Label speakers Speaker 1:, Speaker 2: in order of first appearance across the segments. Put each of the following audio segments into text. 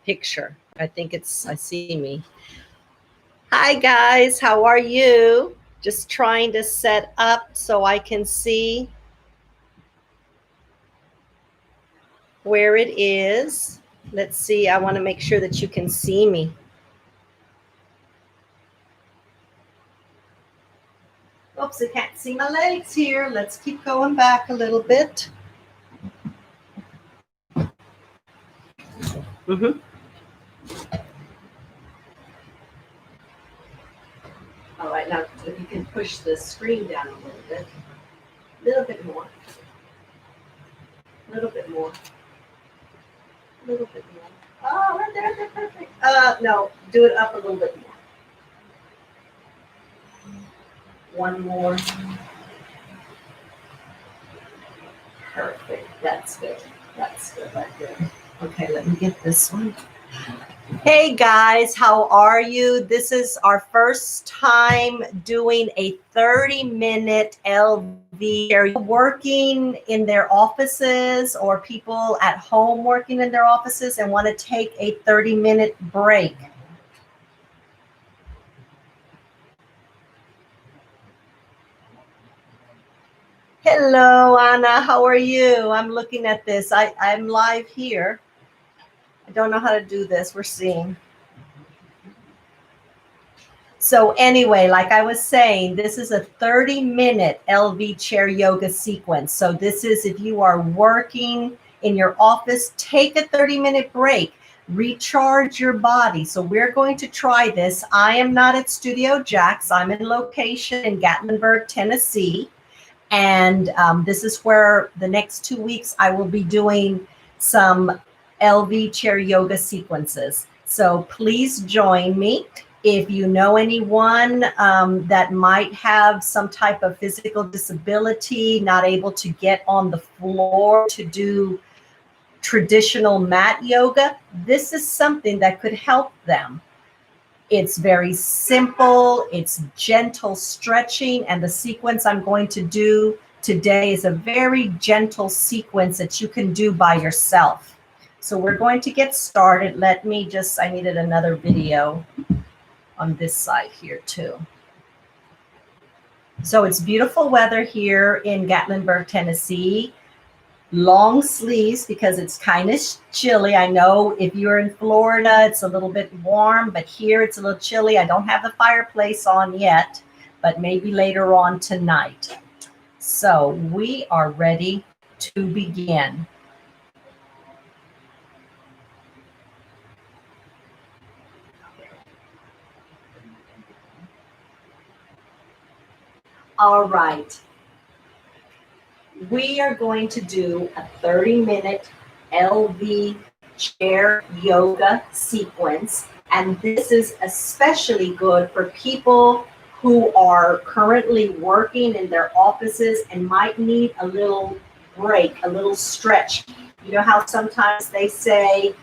Speaker 1: picture. I think I see me. Hi guys, how are you? Just trying to set up so I can see where it is. Let's see, I want to make sure that you can see me. Oops, I can't see my legs here. Let's keep going back a little bit. Mm-hmm. All right, now if you can push the screen down a little bit more, a little bit more, a little bit more. Oh, right there, they're perfect. No, do it up a little bit more. One more. Perfect. That's good. That's good right there. Okay, let me get this one. Hey guys, how are you? This is our first time doing a 30-minute LV. Are you working in their offices or people at home working in their offices and want to take a 30-minute break? Hello, Anna. How are you? I'm looking at this. I'm live here. I don't know how to do this. We're seeing. So anyway, like I was saying, this is a 30-minute LV chair yoga sequence. So this is if you are working in your office, take a 30-minute break, recharge your body. So we're going to try this. I am not at Studio Jax. I'm in location in Gatlinburg, Tennessee. And this is where the next 2 weeks I will be doing some LV chair yoga sequences. So please join me. If you know anyone that might have some type of physical disability, not able to get on the floor to do traditional mat yoga, this is something that could help them. It's very simple, it's gentle stretching, and the sequence I'm going to do today is a very gentle sequence that you can do by yourself. So we're going to get started. I needed another video on this side here too. So it's beautiful weather here in Gatlinburg, Tennessee. Long sleeves because it's kind of chilly. I know if you're in Florida, it's a little bit warm, but here it's a little chilly. I don't have the fireplace on yet, but maybe later on tonight. So we are ready to begin. All right. We are going to do a 30-minute LV chair yoga sequence. And this is especially good for people who are currently working in their offices and might need a little break, a little stretch. You know how sometimes they say,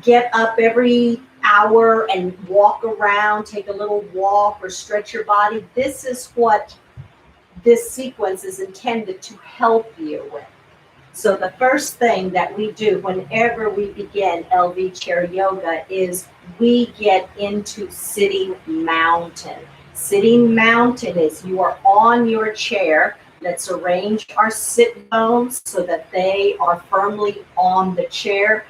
Speaker 1: get up every hour and walk around, take a little walk or stretch your body. This is what this sequence is intended to help you with. So the first thing that we do whenever we begin LV chair yoga is we get into sitting mountain. Sitting mountain is you are on your chair. Let's arrange our sit bones so that they are firmly on the chair.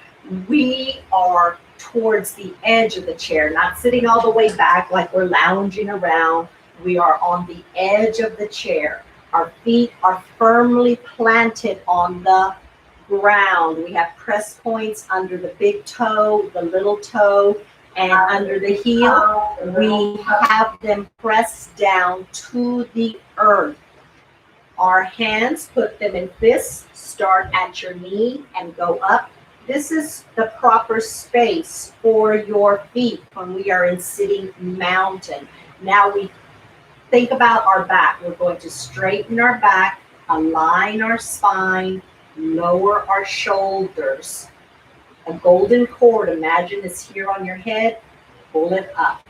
Speaker 1: We are towards the edge of the chair, not sitting all the way back like we're lounging around. We are on the edge of the chair. Our feet are firmly planted on the ground. We have press points under the big toe, the little toe, and under the heel. We have them pressed down to the earth. Our hands, put them in fists, start at your knee and go up. This is the proper space for your feet when we are in sitting mountain. Now we think about our back. We're going to straighten our back, align our spine, lower our shoulders. A golden cord, imagine, is here on your head. Pull it up.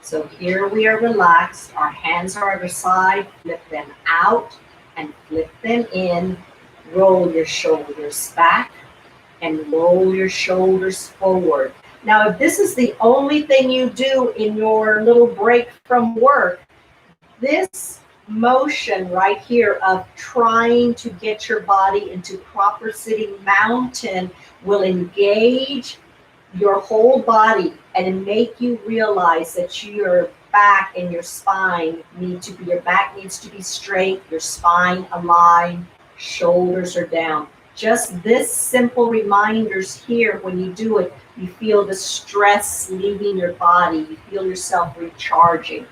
Speaker 1: So here we are relaxed. Our hands are at our side. Flip them out and flip them in. Roll your shoulders back. and roll your shoulders forward. Now, if this is the only thing you do in your little break from work, this motion right here of trying to get your body into proper sitting mountain will engage your whole body and make you realize that your back and your spine need to be, your back needs to be straight, your spine aligned, shoulders are down. Just this simple reminders here, when you do it, you feel the stress leaving your body, you feel yourself recharging.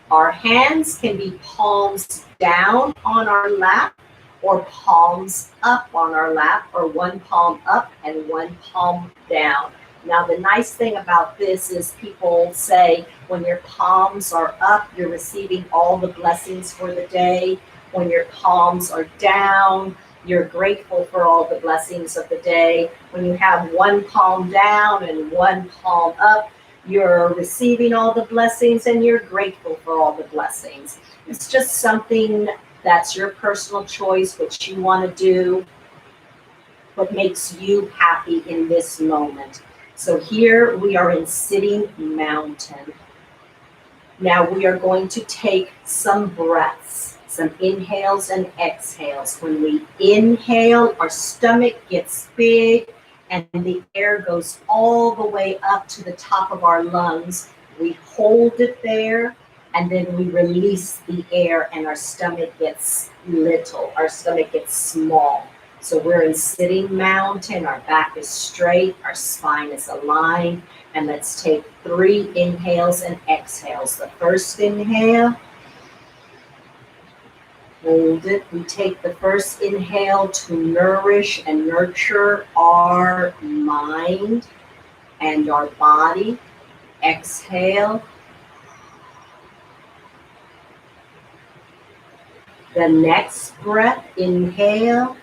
Speaker 1: Our hands can be palms down on our lap or palms up on our lap, or one palm up and one palm down. Now, the nice thing about this is people say when your palms are up, you're receiving all the blessings for the day. When your palms are down, you're grateful for all the blessings of the day. When you have one palm down and one palm up, you're receiving all the blessings and you're grateful for all the blessings. It's just something that's your personal choice, what you want to do, what makes you happy in this moment. So here we are in sitting mountain. Now we are going to take some breaths, some inhales and exhales. When we inhale, our stomach gets big and the air goes all the way up to the top of our lungs. We hold it there and then we release the air and our stomach gets little, our stomach gets small. So we're in sitting mountain, our back is straight, our spine is aligned, and let's take 3 inhales and exhales. The first inhale, hold it. We take the first inhale to nourish and nurture our mind and our body. Exhale. The next breath, inhale.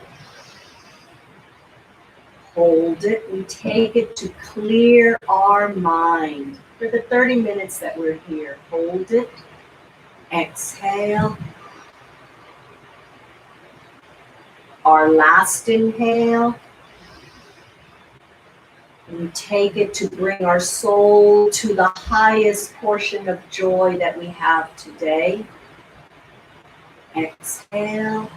Speaker 1: Hold it. We take it to clear our mind for the 30 minutes that we're here. Hold it. Exhale. Our last inhale. We take it to bring our soul to the highest portion of joy that we have today. Exhale.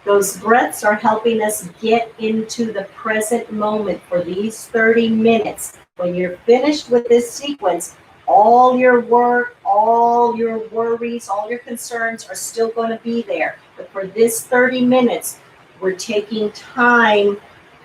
Speaker 1: Those breaths are helping us get into the present moment for these 30 minutes. When you're finished with this sequence, all your work, all your worries, all your concerns are still going to be there. But for this 30 minutes, we're taking time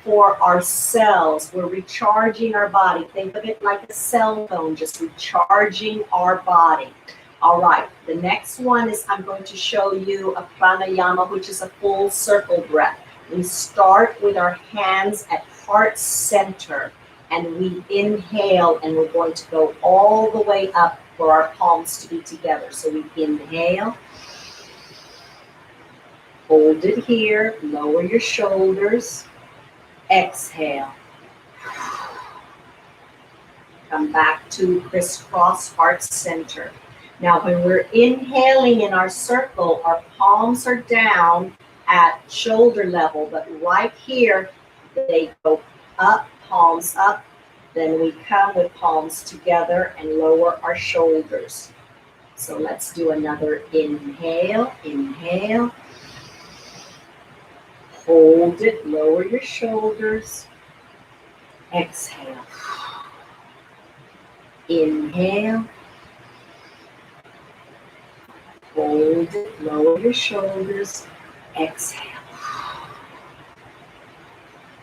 Speaker 1: for ourselves. We're recharging our body. Think of it like a cell phone, just recharging our body. All right, the next one is I'm going to show you a pranayama, which is a full circle breath. We start with our hands at heart center, and we inhale, and we're going to go all the way up for our palms to be together. So we inhale, hold it here, lower your shoulders, exhale. Come back to crisscross heart center. Now, when we're inhaling in our circle, our palms are down at shoulder level, but right here, they go up, palms up. Then we come with palms together and lower our shoulders. So let's do another inhale, inhale. Hold it, lower your shoulders. Exhale. Inhale. Hold it, lower your shoulders, exhale.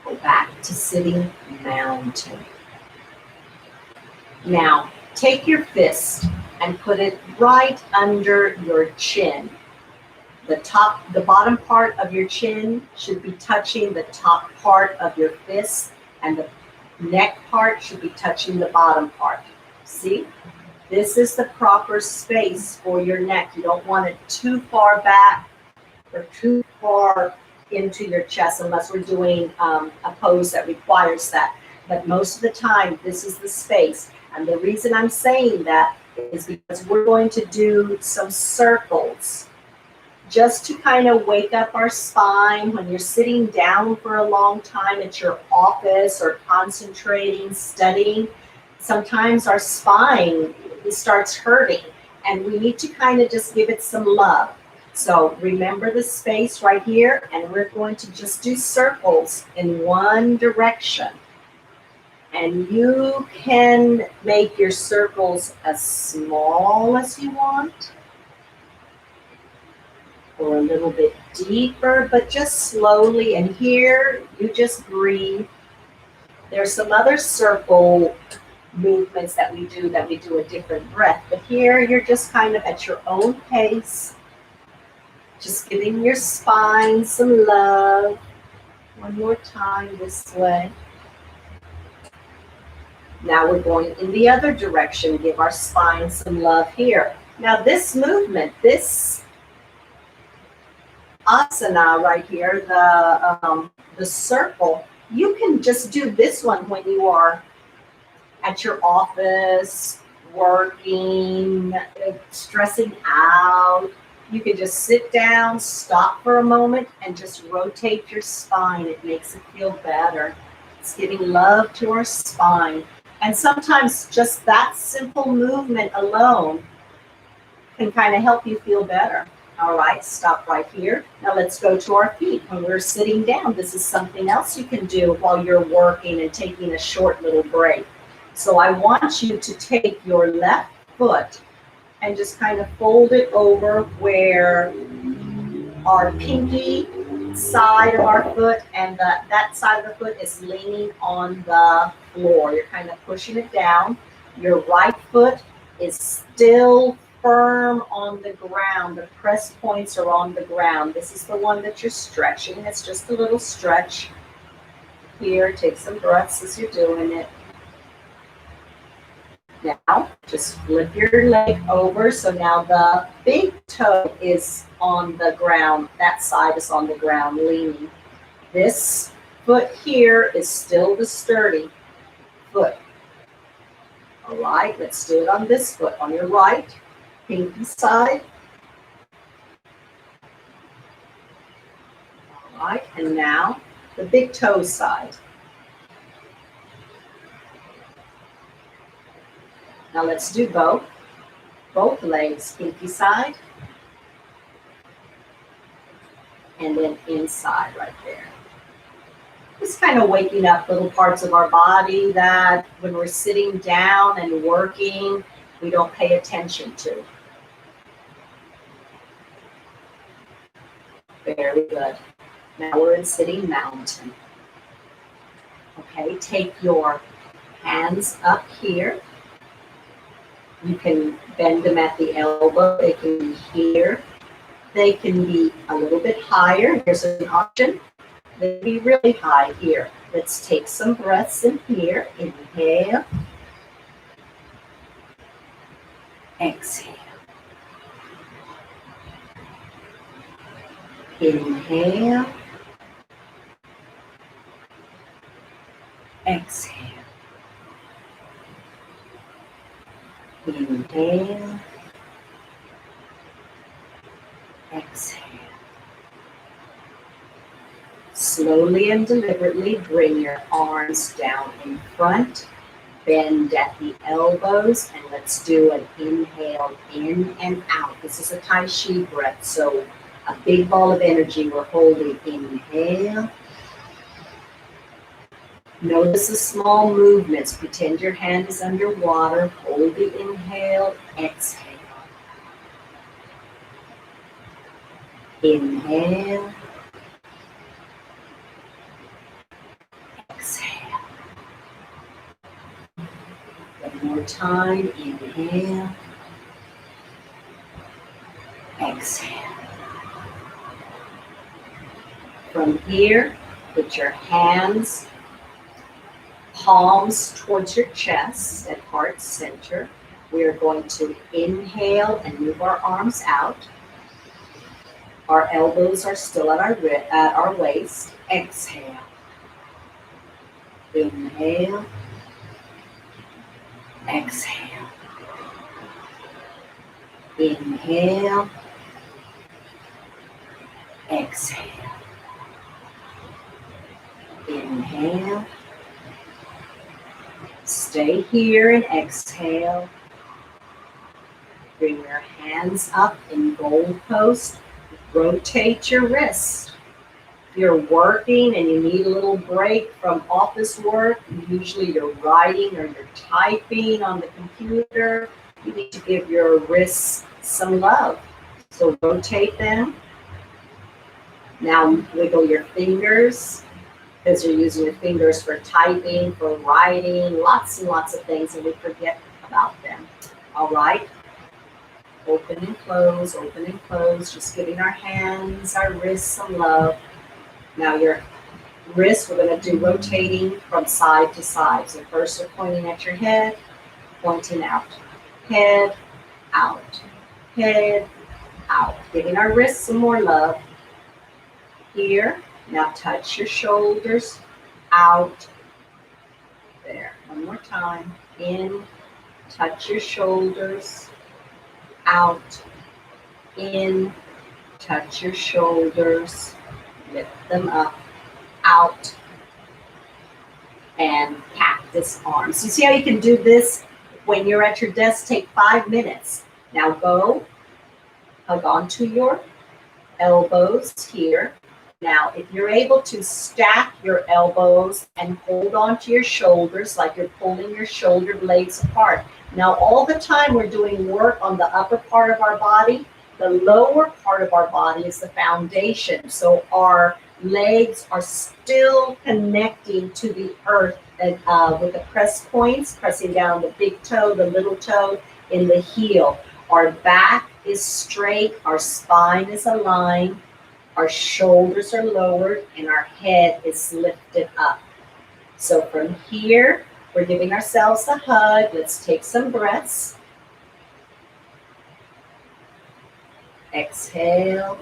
Speaker 1: Go back to sitting mountain. Now, take your fist and put it right under your chin. The bottom part of your chin should be touching the top part of your fist, and the neck part should be touching the bottom part. See? This is the proper space for your neck. You don't want it too far back or too far into your chest unless we're doing a pose that requires that. But most of the time, this is the space. And the reason I'm saying that is because we're going to do some circles. just to kind of wake up our spine when you're sitting down for a long time at your office or concentrating, studying. Sometimes our spine starts hurting and we need to kind of just give it some love. So remember the space right here, and we're going to just do circles in one direction. And you can make your circles as small as you want or a little bit deeper, but just slowly. And here you just breathe. There's some other circle movements that we do a different breath, but here you're just kind of at your own pace, just giving your spine some love. One more time this way. Now we're going in the other direction. Give our spine some love here. Now this movement, this asana right here, the circle, you can just do this one when you are at your office, working, stressing out. You can just sit down, stop for a moment, and just rotate your spine. It makes it feel better. It's giving love to our spine. And sometimes just that simple movement alone can kind of help you feel better. All right, stop right here. Now let's go to our feet. When we're sitting down, this is something else you can do while you're working and taking a short little break. So I want you to take your left foot and just kind of fold it over where our pinky side of our foot and that side of the foot is leaning on the floor. You're kind of pushing it down. Your right foot is still firm on the ground. The press points are on the ground. This is the one that you're stretching. It's just a little stretch here. Take some breaths as you're doing it. Now, just flip your leg over. So now the big toe is on the ground. That side is on the ground, leaning. This foot here is still the sturdy foot. All right, let's do it on this foot. On your right, pinky side. All right, and now the big toe side. Now let's do both legs, pinky side, and then inside right there. Just kind of waking up little parts of our body that when we're sitting down and working, we don't pay attention to. Very good. Now we're in sitting mountain. Okay, take your hands up here. You can bend them at the elbow. They can be here. They can be a little bit higher. Here's an option. They can be really high here. Let's take some breaths in here. Inhale. Exhale. Inhale. Exhale. Inhale. Exhale. Slowly and deliberately bring your arms down in front. Bend at the elbows, and let's do an inhale in and out. This is a Tai Chi breath, so a big ball of energy. We're holding. Inhale. Notice the small movements. Pretend your hand is underwater. Hold the inhale. Exhale. Inhale. Exhale. One more time. Inhale. Exhale. From here, put your hands, palms towards your chest at heart center. We are going to inhale and move our arms out. Our elbows are still at our waist. Exhale. Inhale. Exhale. Inhale. Exhale. Inhale. Stay here and exhale. Bring your hands up in goalpost. Rotate your wrist. If you're working and you need a little break from office work, usually you're writing or you're typing on the computer, you need to give your wrists some love. So rotate them. Now wiggle your fingers, because you're using your fingers for typing, for writing, lots and lots of things, and we forget about them. All right? Open and close, just giving our hands, our wrists some love. Now your wrists, we're going to do rotating from side to side. So first you're pointing at your head, pointing out. Head, out. Head, out. Giving our wrists some more love. Here, now touch your shoulders, out. There, one more time. In, touch your shoulders, out. In, touch your shoulders, lift them up, out, and cactus arms. You see how you can do this when you're at your desk? Take 5 minutes. Now go, hug onto your elbows here. Now, if you're able to stack your elbows and hold onto your shoulders like you're pulling your shoulder blades apart. Now, all the time we're doing work on the upper part of our body. The lower part of our body is the foundation. So our legs are still connecting to the earth and, with the press points, pressing down the big toe, the little toe, in the heel. Our back is straight, our spine is aligned, our shoulders are lowered, and our head is lifted up. So from here, we're giving ourselves a hug. Let's take some breaths. Exhale.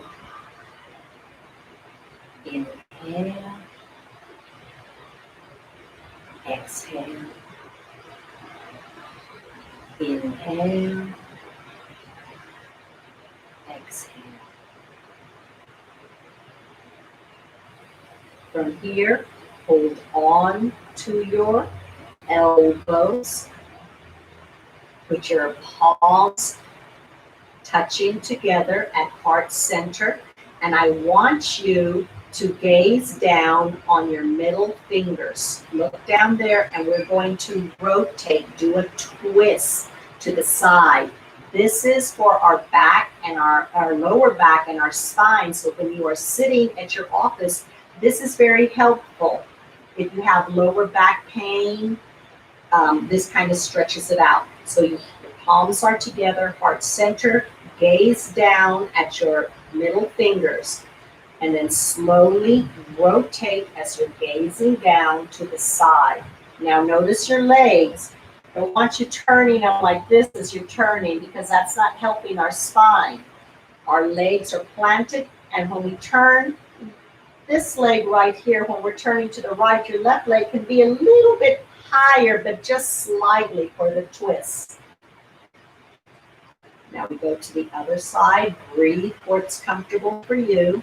Speaker 1: Inhale. Exhale. Inhale. Exhale. From here, hold on to your elbows. Put your palms touching together at heart center. And I want you to gaze down on your middle fingers. Look down there, and we're going to rotate, do a twist to the side. This is for our back and our lower back and our spine. So when you are sitting at your office, this is very helpful. If you have lower back pain, this kind of stretches it out. So your palms are together, heart center, gaze down at your middle fingers, and then slowly rotate as you're gazing down to the side. Now notice your legs. I don't want you turning them like this as you're turning, because that's not helping our spine. Our legs are planted, and when we turn, this leg right here, when we're turning to the right, your left leg can be a little bit higher, but just slightly for the twist. Now we go to the other side. Breathe what's comfortable for you.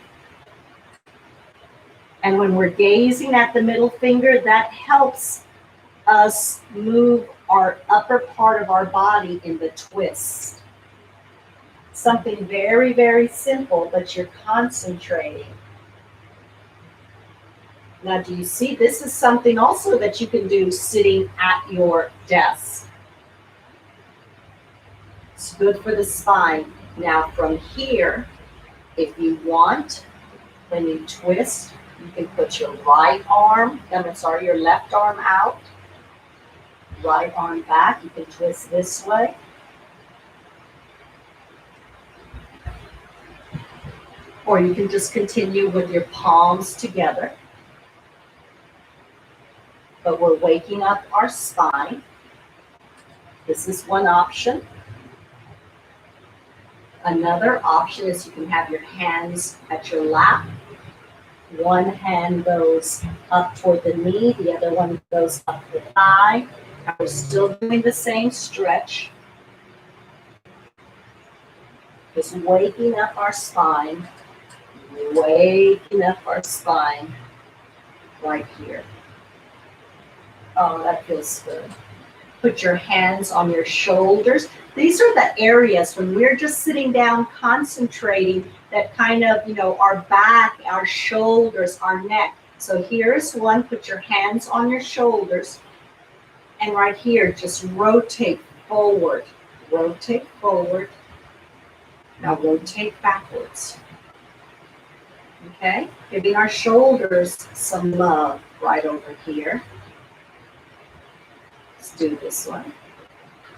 Speaker 1: And when we're gazing at the middle finger, that helps us move our upper part of our body in the twist. Something very, very simple, but you're concentrating. Now, do you see? This is something also that you can do sitting at your desk. It's good for the spine. Now, from here, if you want, when you twist, you can put your your left arm out, right arm back. You can twist this way. Or you can just continue with your palms together. But we're waking up our spine. This is one option. Another option is you can have your hands at your lap. One hand goes up toward the knee, the other one goes up the thigh. And we're still doing the same stretch. Just waking up our spine. Waking up our spine right here. Oh, that feels good. Put your hands on your shoulders. These are the areas when we're just sitting down concentrating that kind of, our back, our shoulders, our neck. So here's one, put your hands on your shoulders. And right here, just rotate forward. Rotate forward. Now rotate backwards. Okay? Giving our shoulders some love right over here. Let's do this one.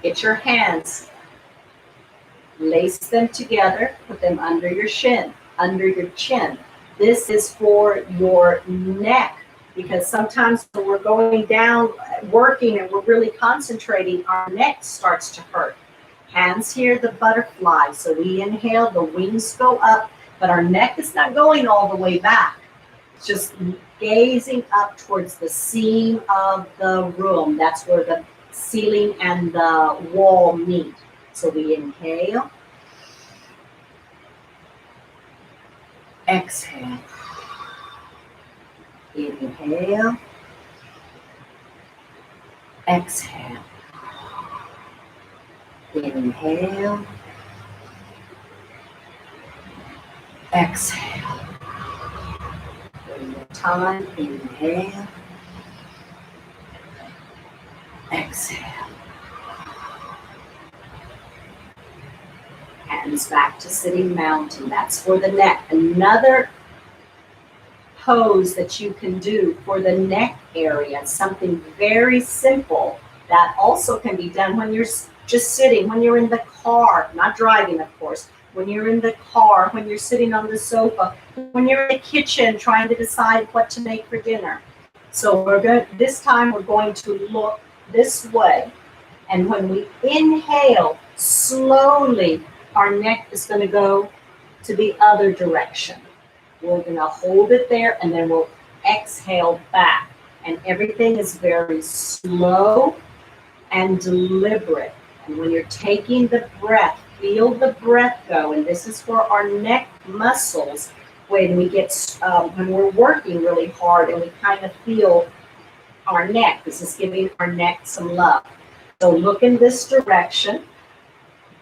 Speaker 1: Get your hands, lace them together, put them under your chin, This is for your neck, because sometimes when we're going down, working, and we're really concentrating, our neck starts to hurt. Hands here, the butterfly. So we inhale, the wings go up, but our neck is not going all the way back. It's just gazing up towards the seam of the room. That's where the ceiling and the wall meet. So we inhale, exhale, inhale, exhale, inhale, exhale. One more time, inhale, exhale. Hands back to sitting mountain. That's for the neck. Another pose that you can do for the neck area, something very simple that also can be done when you're just sitting, when you're in the car, not driving, of course, when you're in the car, when you're sitting on the sofa, when you're in the kitchen trying to decide what to make for dinner. So this time we're going to look this way. And when we inhale, slowly, our neck is going to go to the other direction. We're going to hold it there, and then we'll exhale back. And everything is very slow and deliberate. And when you're taking the breath, feel the breath go. And this is for our neck muscles. When we're working really hard and we kind of feel our neck, this is giving our neck some love. So look in this direction.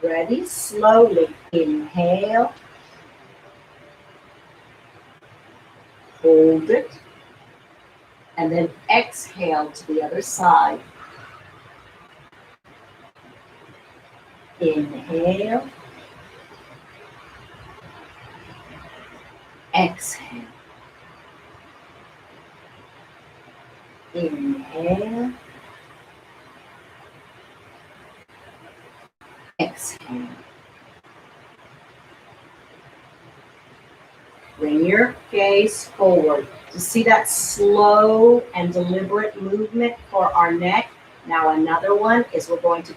Speaker 1: Ready? Slowly inhale. Hold it. And then exhale to the other side. Inhale. Exhale. Inhale. Exhale. Bring your gaze forward. You see that slow and deliberate movement for our neck? Now another one is we're going to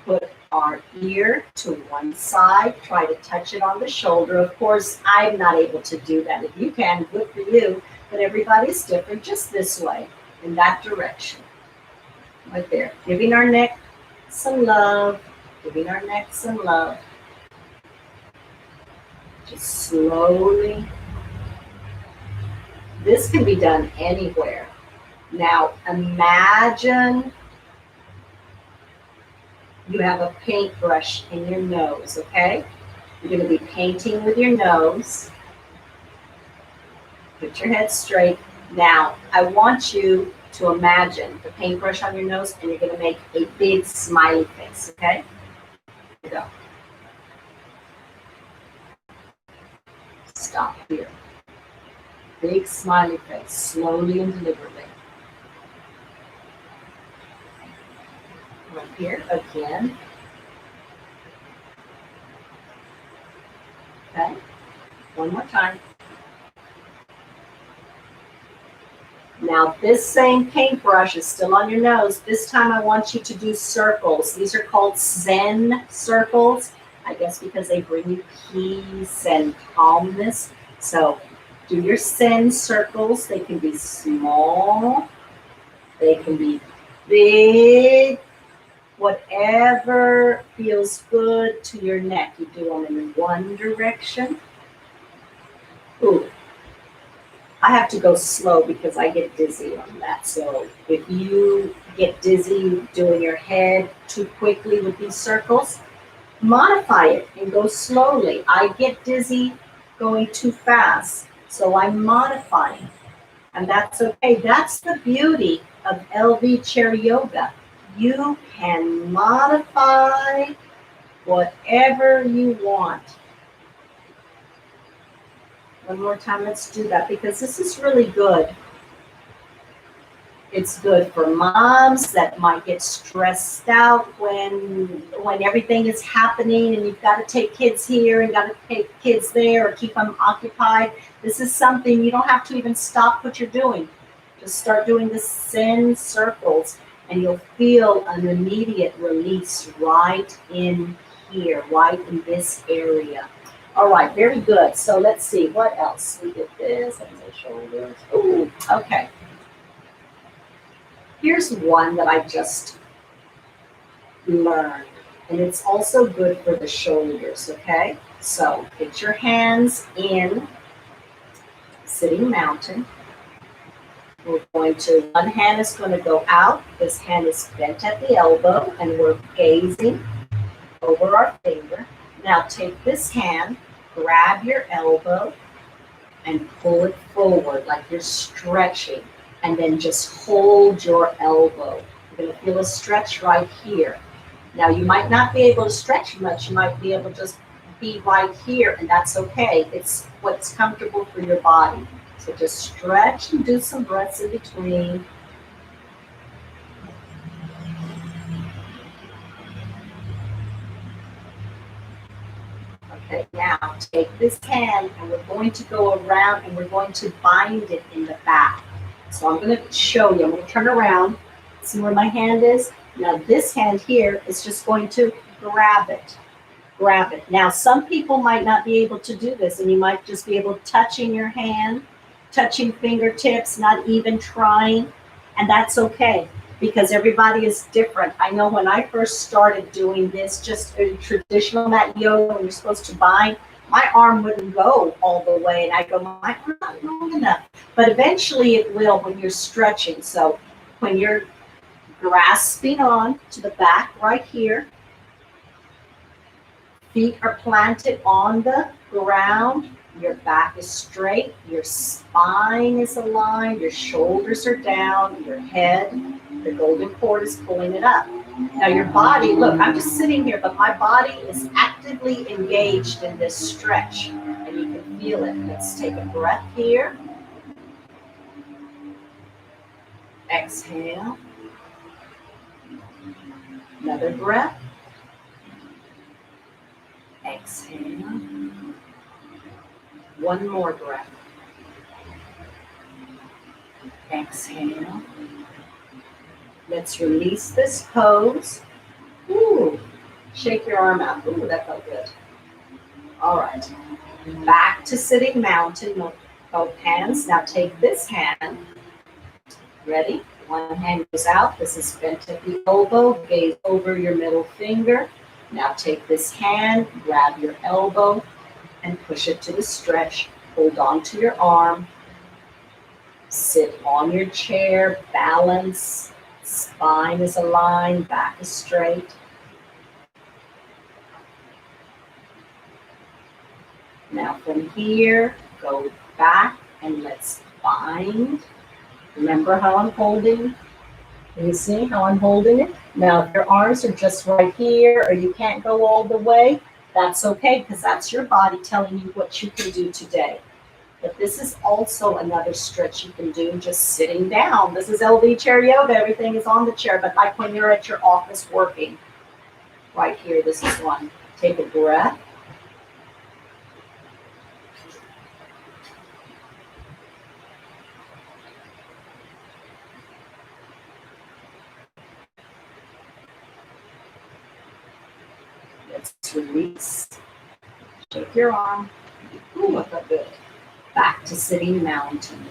Speaker 1: put our ear to one side, try to touch it on the shoulder. Of course, I'm not able to do that. If you can, good for you, but everybody's different, just this way, in that direction. Right there, giving our neck some love, giving our neck some love. Just slowly. This can be done anywhere. Now imagine you have a paintbrush in your nose, okay? You're going to be painting with your nose. Put your head straight. Now, I want you to imagine the paintbrush on your nose, and you're going to make a big smiley face, okay? Here we go. Stop here. Big smiley face, slowly and deliberately. Right here again. Okay, one more time. Now this same paintbrush is still on your nose. This time I want you to do circles. These are called Zen circles, I guess because they bring you peace and calmness. So do your Zen circles. They can be small, they can be big, whatever feels good to your neck. You do them in one direction, Ooh, I have to go slow because I get dizzy on that. So if you get dizzy doing your head too quickly with these circles, modify it and go slowly. I get dizzy going too fast, so I'm modifying, and that's okay. That's the beauty of LV chair yoga. You can modify whatever you want. One more time, let's do that because this is really good. It's good for moms that might get stressed out when everything is happening and you've got to take kids here and got to take kids there or keep them occupied. This is something you don't have to even stop what you're doing. Just start doing the Zen circles and you'll feel an immediate release right in here, right in this area. All right, very good. So let's see, what else? We did this, and the shoulders. Ooh, okay. Here's one that I just learned, and it's also good for the shoulders, okay? So get your hands in sitting mountain. We're going to, one hand is going to go out, this hand is bent at the elbow, and we're gazing over our finger. Now take this hand, grab your elbow, and pull it forward like you're stretching. And then just hold your elbow. You're going to feel a stretch right here. Now you might not be able to stretch much. You might be able to just be right here, and that's okay. It's what's comfortable for your body. So just stretch and do some breaths in between. Okay, now take this hand and we're going to go around and we're going to bind it in the back. So I'm going to show you. I'm going to turn around. See where my hand is? Now this hand here is just going to grab it. Grab it. Now some people might not be able to do this and you might just be able to touching your hand, touching fingertips, not even trying. And that's okay because everybody is different. I know when I first started doing this, just a traditional mat yoga, when you're supposed to bind, my arm wouldn't go all the way. And I go, my arm's not long enough. But eventually it will when you're stretching. So when you're grasping on to the back right here, feet are planted on the ground, your back is straight, your spine is aligned, your shoulders are down, your head, the golden cord is pulling it up. Now your body, look, I'm just sitting here, but my body is actively engaged in this stretch, and you can feel it. Let's take a breath here. Exhale. Another breath. Exhale. One more breath. Exhale. Let's release this pose. Ooh, shake your arm out. Ooh, that felt good. All right. Back to sitting mountain, both hands. Now take this hand. Ready? One hand goes out. This is bent at the elbow. Gaze over your middle finger. Now take this hand, grab your elbow, and push it to the stretch. Hold on to your arm. Sit on your chair, balance. Spine is aligned, back is straight. Now from here, go back and let's bind. Remember how I'm holding? Can you see how I'm holding it? Now, if your arms are just right here or you can't go all the way, that's okay because that's your body telling you what you can do today. But this is also another stretch you can do just sitting down. This is LV chair yoga. Everything is on the chair, but like when you're at your office working. Right here, this is one. Take a breath. Let's release. Shake your arm. Ooh, I felt good. Back to sitting mountain.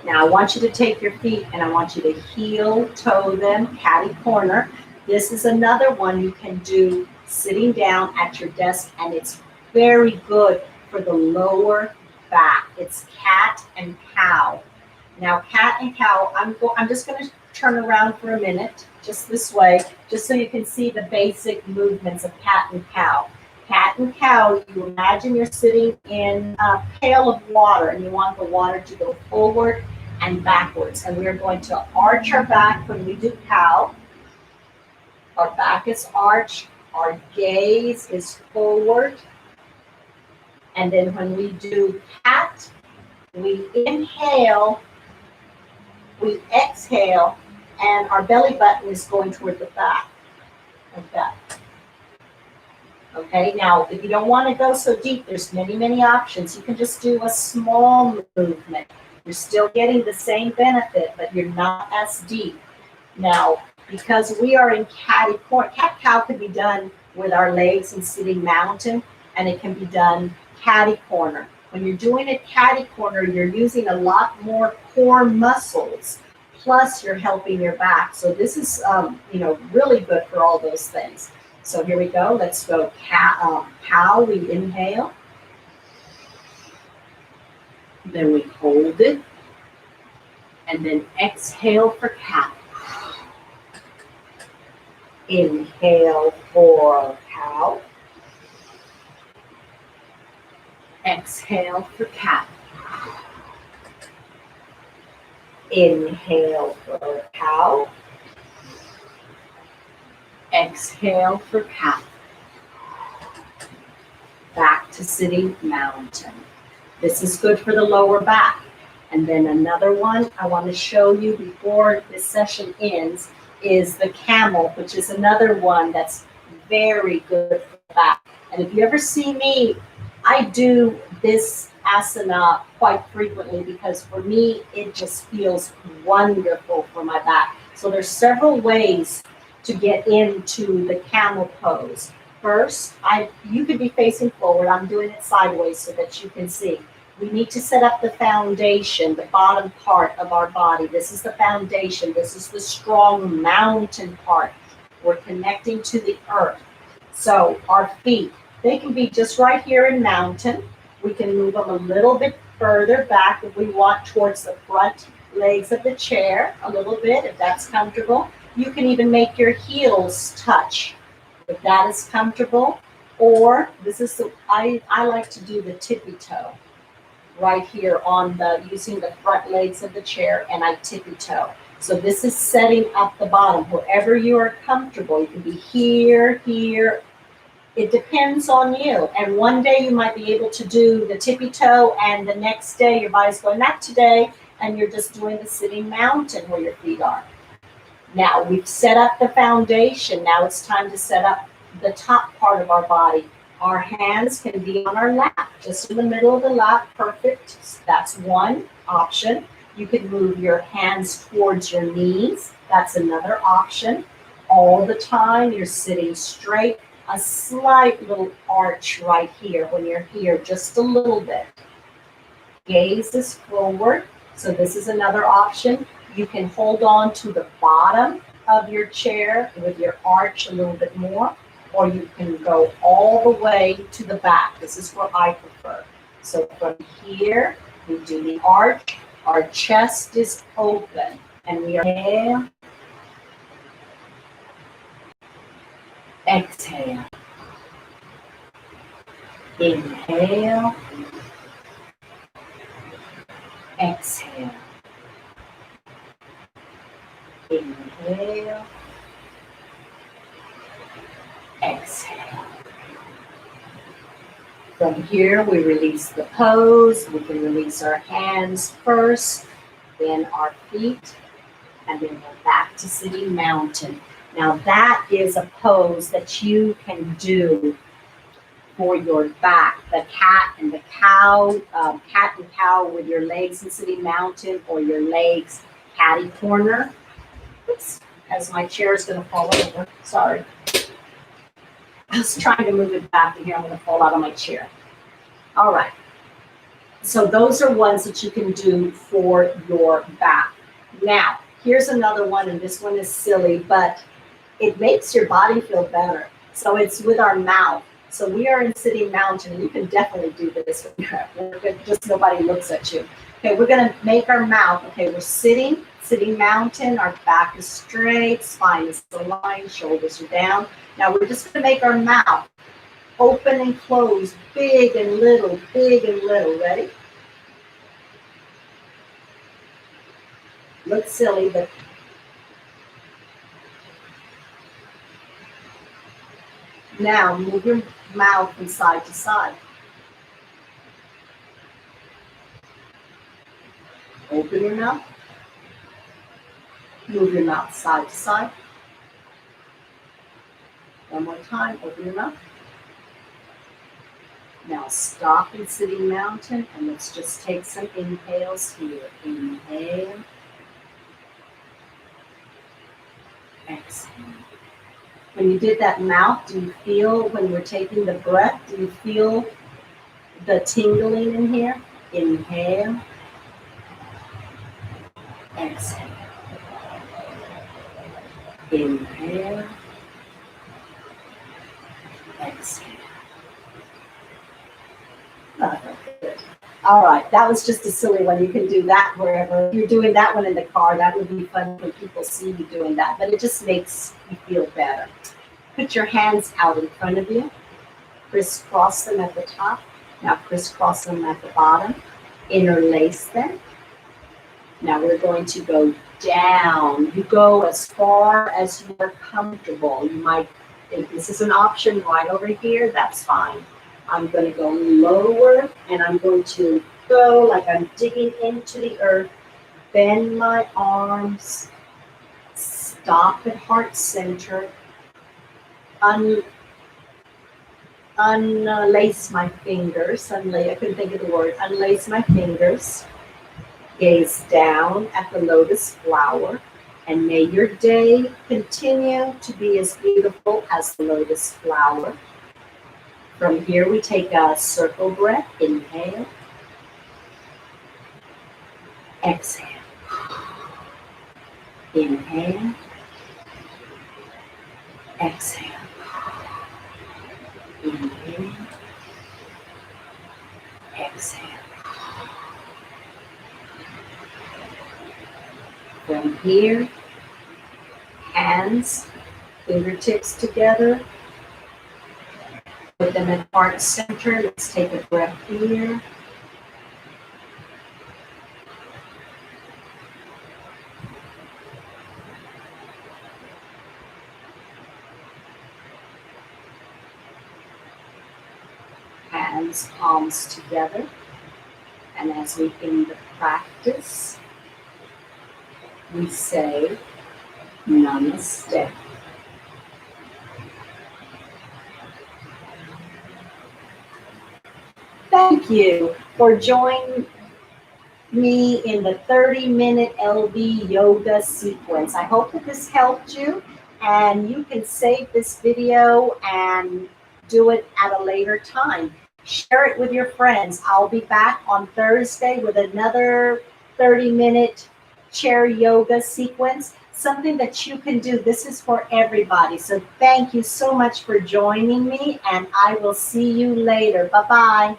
Speaker 1: Now I want you to take your feet and I want you to heel toe them, catty corner. This is another one you can do sitting down at your desk, and it's very good for the lower back. It's cat and cow. Now, cat and cow, I'm just going to turn around for a minute, just this way, just so you can see the basic movements of cat and cow. Cat and cow, you imagine you're sitting in a pail of water and you want the water to go forward and backwards. And we're going to arch our back when we do cow. Our back is arched, our gaze is forward. And then when we do cat, we inhale, we exhale, and our belly button is going toward the back, like that. Okay, now if you don't want to go so deep, there's many, many options. You can just do a small movement. You're still getting the same benefit, but you're not as deep. Now, because we are in catty corner, cat-cow can be done with our legs in sitting mountain, and it can be done catty corner. When you're doing a catty corner, you're using a lot more core muscles, plus you're helping your back. So this is, really good for all those things. So here we go. Let's go cow. We inhale. Then we hold it. And then exhale for cat. Inhale for cow. Exhale for cat. Inhale for cow. Exhale for cat. Back to sitting mountain. This is good for the lower back. And then another one I want to show you before this session ends is the camel, which is another one that's very good for the back. And if you ever see me, I do this asana quite frequently because for me, it just feels wonderful for my back. So there's several ways to get into the camel pose. First, you could be facing forward. I'm doing it sideways so that you can see. We need to set up the foundation, the bottom part of our body. This is the foundation. This is the strong mountain part. We're connecting to the earth. So our feet, they can be just right here in mountain. We can move them a little bit further back if we want towards the front legs of the chair a little bit, if that's comfortable. You can even make your heels touch if that is comfortable. Or this is I like to do the tippy toe right here using the front legs of the chair, and I tippy toe. So this is setting up the bottom wherever you are comfortable. You can be here, here. It depends on you. And one day you might be able to do the tippy toe, and the next day your body's going, not today, and you're just doing the sitting mountain where your feet are. Now we've set up the foundation. Now it's time to set up the top part of our body. Our hands can be on our lap, just in the middle of the lap, perfect. That's one option. You can move your hands towards your knees. That's another option. All the time you're sitting straight, a slight little arch right here when you're here, just a little bit. Gaze is forward. So this is another option. You can hold on to the bottom of your chair with your arch a little bit more, or you can go all the way to the back. This is what I prefer. So from here, we do the arch. Our chest is open, and we inhale, exhale, inhale, exhale, inhale, exhale. From here, we release the pose. We can release our hands first, then our feet, and then we're back to sitting mountain. Now that is a pose that you can do for your back. The cat and the cow, cat and cow with your legs in sitting mountain, or your legs catty corner. Oops, as my chair is going to fall over. Sorry. I was trying to move it back, and here I'm going to fall out of my chair. All right. So those are ones that you can do for your back. Now, here's another one, and this one is silly, but it makes your body feel better. So it's with our mouth. So we are in sitting mountain. You can definitely do this when you're at work. Just nobody looks at you. Okay, we're gonna make our mouth. Okay, we're sitting mountain. Our back is straight, spine is aligned, shoulders are down. Now we're just gonna make our mouth open and close, big and little, big and little. Ready? Looks silly, but now move your mouth from side to side. Open your mouth. Move your mouth side to side. One more time, open your mouth. Now stop in sitting mountain and let's just take some inhales here. Inhale. Exhale. When you did that mouth, do you feel, when we're taking the breath, do you feel the tingling in here? Inhale. Exhale. Inhale. Exhale. Good. All right, that was just a silly one. You can do that wherever. If you're doing that one in the car, that would be fun when people see you doing that, but it just makes you feel better. Put your hands out in front of you. Crisscross them at the top. Now crisscross them at the bottom. Interlace them. Now we're going to go down. You go as far as you are comfortable. You might, if this is an option right over here, that's fine. I'm going to go lower and I'm going to go like I'm digging into the earth. Bend my arms. Stop at heart center. Unlace my fingers. I couldn't think of the word. Unlace my fingers. Gaze down at the lotus flower. And may your day continue to be as beautiful as the lotus flower. From here, we take a circle breath. Inhale. Exhale. Inhale. Exhale. Inhale. Exhale. From here, hands, fingertips together. Put them at heart center. Let's take a breath here. Hands, palms together. And as we end the practice, we say Namaste. Thank you for joining me in the 30-minute LV yoga sequence. I hope that this helped you, and you can save this video and do it at a later time. Share it with your friends. I'll be back on Thursday with another 30-minute chair yoga sequence, something that you can do. This is for everybody. So thank you so much for joining me, and I will see you later. Bye-bye.